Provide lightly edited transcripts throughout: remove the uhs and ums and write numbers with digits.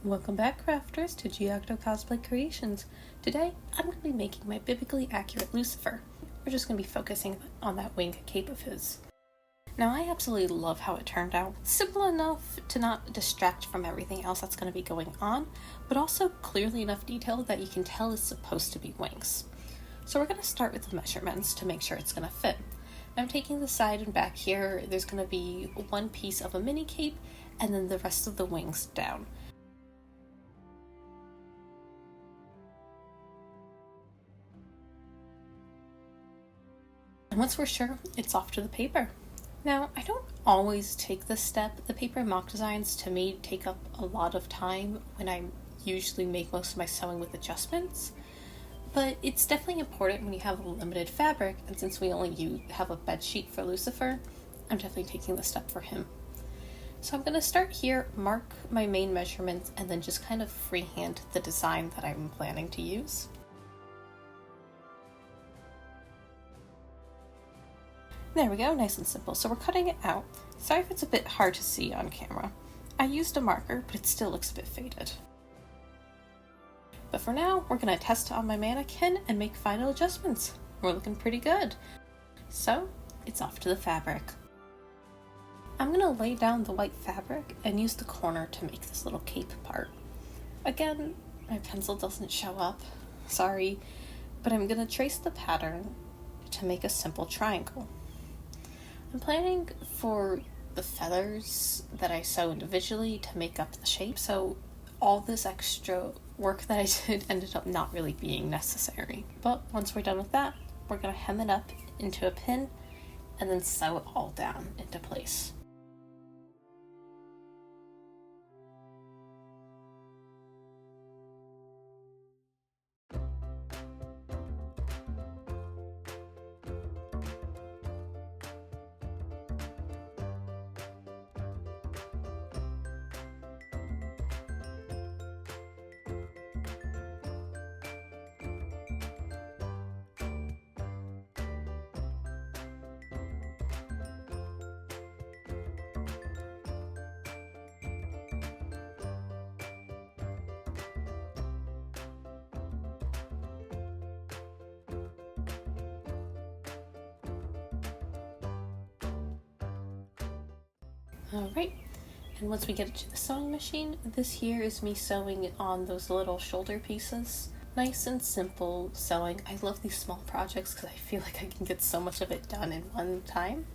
Welcome back, crafters, to G.OctoCosplayCreations. Today, I'm going to be making my Biblically Accurate Lucifer. We're just going to be focusing on that wing cape of his. Now, I absolutely love how it turned out. Simple enough to not distract from everything else that's going to be going on, but also clearly enough detailed that you can tell it's supposed to be wings. So we're going to start with the measurements to make sure it's going to fit. I'm taking the side and back here. There's going to be one piece of a mini cape, and then the rest of the wings down. And once we're sure, it's off to the paper. Now, I don't always take this step. The paper and mock designs, to me, take up a lot of time when I usually make most of my sewing with adjustments. But it's definitely important when you have a limited fabric, and since we only have a bed sheet for Lucifer, I'm definitely taking the step for him. So I'm going to start here, mark my main measurements, and then just kind of freehand the design that I'm planning to use. There we go, nice and simple. So we're cutting it out. Sorry if it's a bit hard to see on camera. I used a marker, but it still looks a bit faded. But for now, we're going to test on my mannequin and make final adjustments. We're looking pretty good. So, it's off to the fabric. I'm going to lay down the white fabric and use the corner to make this little cape part. Again, my pencil doesn't show up. Sorry, but I'm going to trace the pattern to make a simple triangle. I'm planning for the feathers that I sew individually to make up the shape, so all this extra work that I did ended up not really being necessary. But once we're done with that, we're going to hem it up into a pin and then sew it all down into place. Alright, and once we get it to the sewing machine, this here is me sewing on those little shoulder pieces. Nice and simple sewing. I love these small projects because I feel like I can get so much of it done in one time.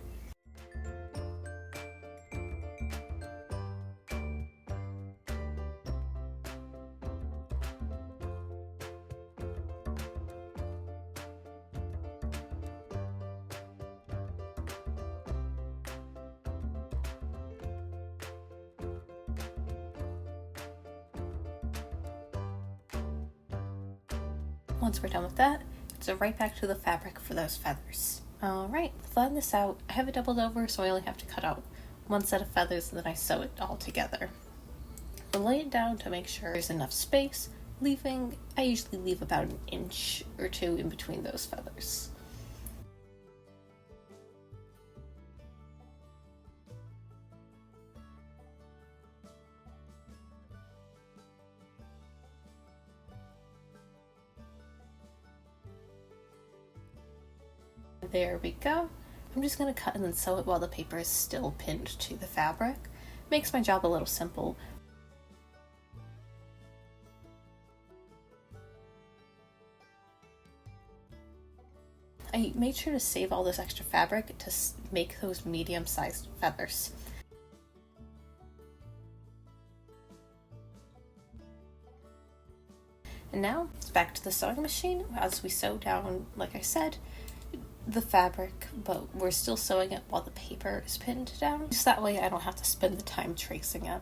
Once we're done with that, it's right back to the fabric for those feathers. Alright, flatten this out. I have it doubled over, so I only have to cut out one set of feathers and then I sew it all together. I'll lay it down to make sure there's enough space, I usually leave about an inch or two in between those feathers. There we go. I'm just going to cut and then sew it while the paper is still pinned to the fabric. Makes my job a little simple. I made sure to save all this extra fabric to make those medium-sized feathers. And now, it's back to the sewing machine as we sew down, like I said, the fabric, but we're still sewing it while the paper is pinned down. Just that way I don't have to spend the time tracing it.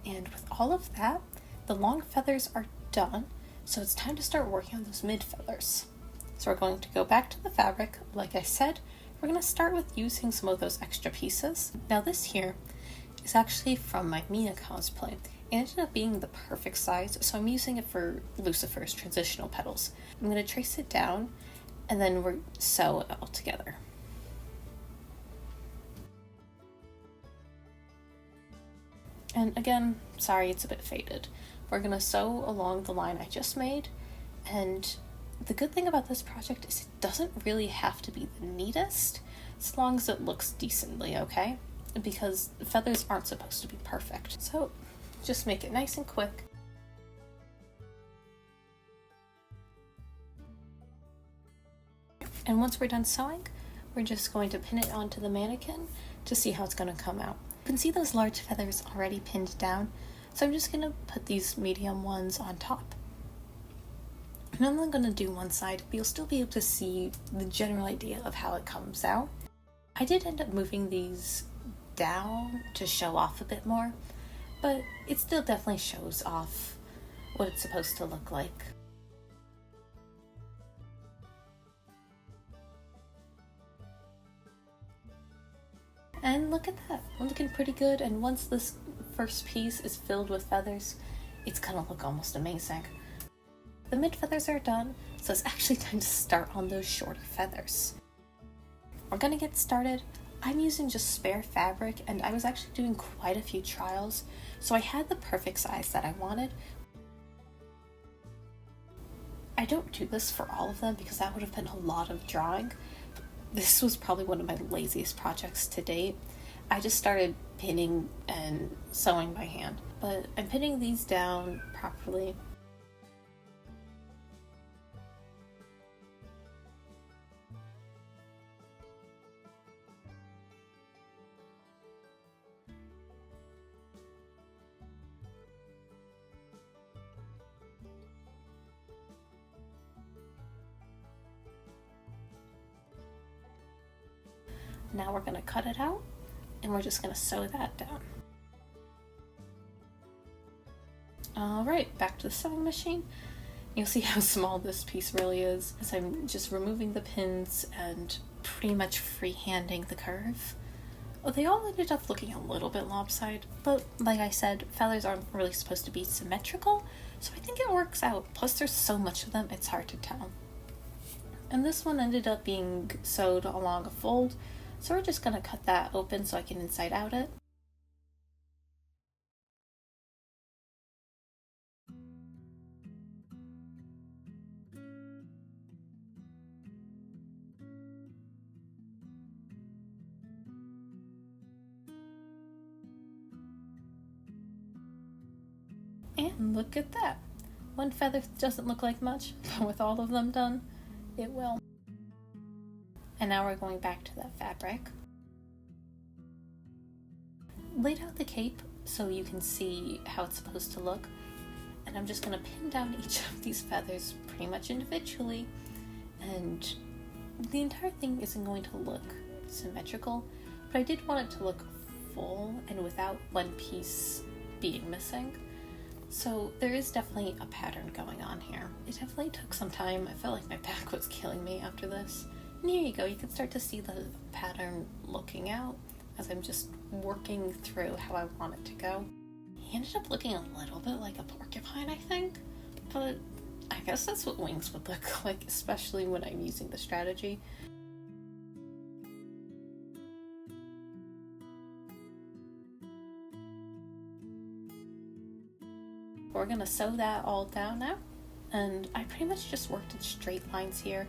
And with all of that, the long feathers are done, so it's time to start working on those mid feathers. So we're going to go back to the fabric, like I said. We're going to start with using some of those extra pieces. Now this here is actually from my Mia cosplay. It ended up being the perfect size, so I'm using it for Lucifer's transitional petals. I'm going to trace it down and then we sew it all together. And again, sorry it's a bit faded. We're gonna sew along the line I just made, and the good thing about this project is it doesn't really have to be the neatest, as long as it looks decently, okay? Because feathers aren't supposed to be perfect. So just make it nice and quick. And once we're done sewing, we're just going to pin it onto the mannequin to see how it's going to come out. You can see those large feathers already pinned down, so I'm just going to put these medium ones on top. And I'm only going to do one side, but you'll still be able to see the general idea of how it comes out. I did end up moving these down to show off a bit more, but it still definitely shows off what it's supposed to look like. And look at that, we're looking pretty good, and once this first piece is filled with feathers, it's gonna look almost amazing. The mid feathers are done, so it's actually time to start on those shorter feathers. We're gonna get started. I'm using just spare fabric, and I was actually doing quite a few trials, so I had the perfect size that I wanted. I don't do this for all of them because that would have been a lot of drawing. This was probably one of my laziest projects to date. I just started pinning and sewing by hand, but I'm pinning these down properly. Now we're gonna cut it out, and we're just gonna sew that down. Alright, back to the sewing machine. You'll see how small this piece really is, as I'm just removing the pins and pretty much freehanding the curve. Oh, they all ended up looking a little bit lopsided, but like I said, feathers aren't really supposed to be symmetrical, so I think it works out. Plus there's so much of them, it's hard to tell. And this one ended up being sewed along a fold, so we're just gonna cut that open so I can inside out it. And look at that! One feather doesn't look like much, but with all of them done, it will. And now we're going back to that fabric. Laid out the cape so you can see how it's supposed to look, and I'm just going to pin down each of these feathers pretty much individually, and the entire thing isn't going to look symmetrical, but I did want it to look full and without one piece being missing. So there is definitely a pattern going on here. It definitely took some time. I felt like my back was killing me after this. And here you go, you can start to see the pattern looking out as I'm just working through how I want it to go. He ended up looking a little bit like a porcupine, I think, but I guess that's what wings would look like, especially when I'm using the strategy. We're gonna sew that all down now, and I pretty much just worked in straight lines here.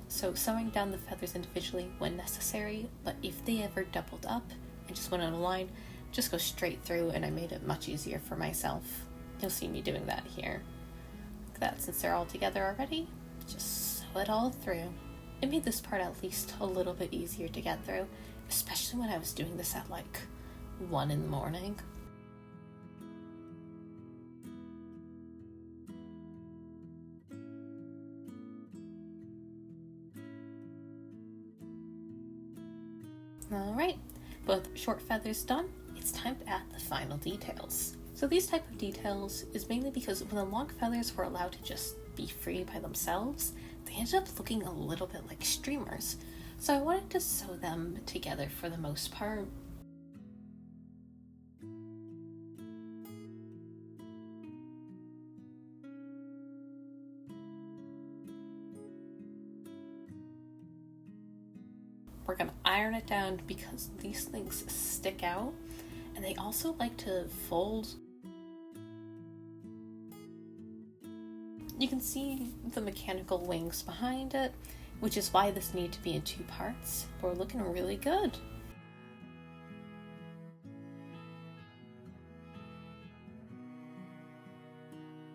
So sewing down the feathers individually when necessary, but if they ever doubled up and just went on a line, just go straight through, and I made it much easier for myself. You'll see me doing that here. Like that, since they're all together already, just sew it all through. It made this part at least a little bit easier to get through, especially when I was doing this at like 1 in the morning. Alright, both short feathers done, it's time to add the final details. So these type of details is mainly because when the long feathers were allowed to just be free by themselves, they ended up looking a little bit like streamers. So I wanted to sew them together for the most part. we're gonna iron it down because these things stick out and they also like to fold. You can see the mechanical wings behind it, which is why this needed to be in 2 parts, but we're looking really good.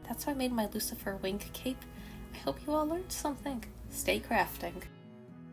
That's how I made my Lucifer wing cape. I hope you all learned something. Stay crafting.